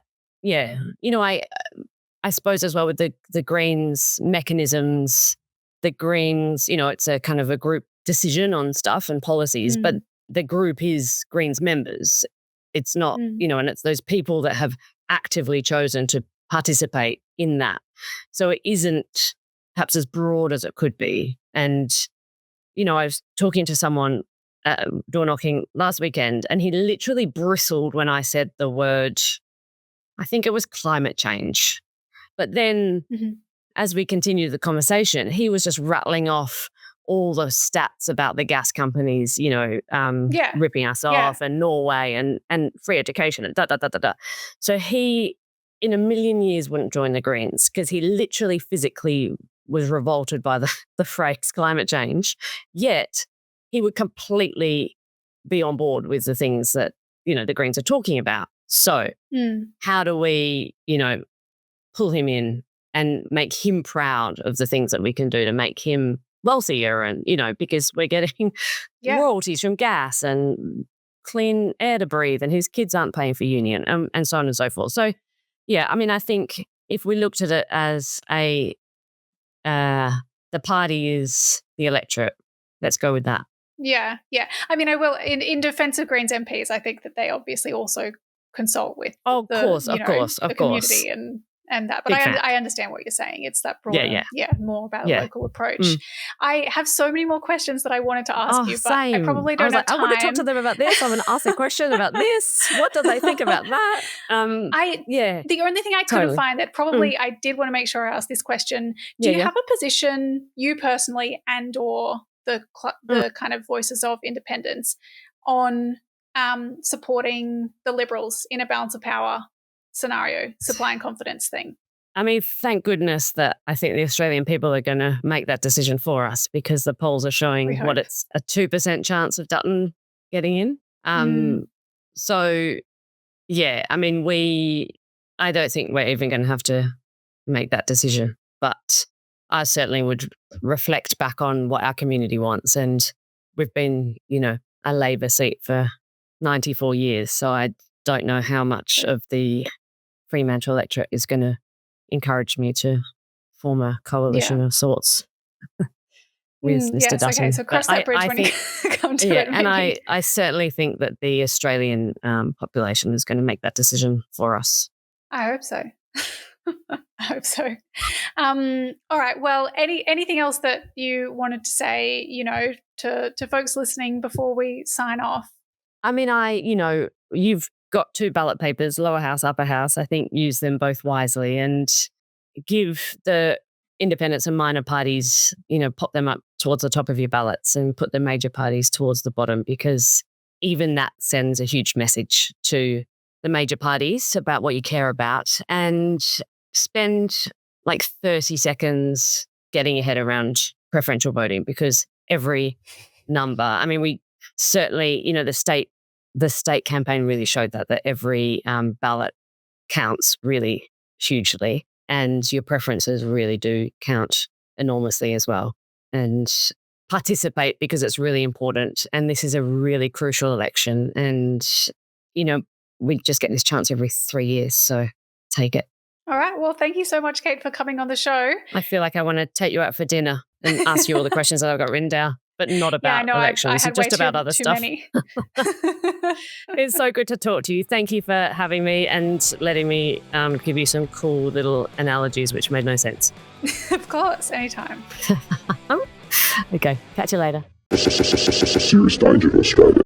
I suppose as well with the Greens mechanisms, the Greens, it's a kind of a group decision on stuff and policies, but the group is Greens members. It's not, and it's those people that have actively chosen to participate in that. So it isn't perhaps as broad as it could be. And, I was talking to someone door knocking last weekend, and he literally bristled when I said the word, I think it was climate change. But then as we continued the conversation, he was just rattling off all the stats about the gas companies, ripping us off, and Norway and free education and da. So he, in a million years, wouldn't join the Greens because he literally physically was revolted by the phrase climate change. Yet he would completely be on board with the things that, the Greens are talking about. So how do we, pull him in and make him proud of the things that we can do to make him wealthier, and, because we're getting royalties from gas and clean air to breathe, and his kids aren't paying for union, and so on and so forth. So, I think if we looked at it as the party is the electorate, let's go with that. Yeah. I mean, I will, in defense of Greens MPs, I think that they obviously also consult with of course, community and that. But I understand what you're saying. It's that broader, more about a local approach. I have so many more questions that I wanted to ask you, but I probably don't have time. I want to talk to them about this. I want to ask a question about this. What do they think about that? The only thing I couldn't find that probably I did want to make sure I asked this question. Do you have a position, you personally, and or the kind of Voices of Independence, on supporting the Liberals in a balance of power scenario, supply and confidence thing? I mean, thank goodness that I think the Australian people are going to make that decision for us, because the polls are showing it's a 2% chance of Dutton getting in. So, I mean, I don't think we're even going to have to make that decision, but I certainly would reflect back on what our community wants. And we've been, a Labor seat for 94 years. So I don't know how much of the Fremantle electorate is going to encourage me to form a coalition of sorts with Mr. Dutton. Okay, so cross that bridge when you come to it. And I certainly think that the Australian population is going to make that decision for us. I hope so. I hope so. All right. Well, anything else that you wanted to say, to folks listening before we sign off? I mean, you've got 2 ballot papers, lower house, upper house. I think use them both wisely and give the independents and minor parties, pop them up towards the top of your ballots and put the major parties towards the bottom, because even that sends a huge message to the major parties about what you care about, and spend like 30 seconds getting your head around preferential voting, because every number, I mean, we certainly, the state campaign really showed that every ballot counts really hugely, and your preferences really do count enormously as well. And participate, because it's really important. And this is a really crucial election. And, we just get this chance every 3 years. So take it. All right. Well, thank you so much, Kate, for coming on the show. I feel like I want to take you out for dinner and ask you all the questions that I've got written down, but not about elections, just about other stuff. It's so good to talk to you. Thank you for having me and letting me give you some cool little analogies which made no sense. Of course, anytime. Okay, catch you later. Serious Danger Australia.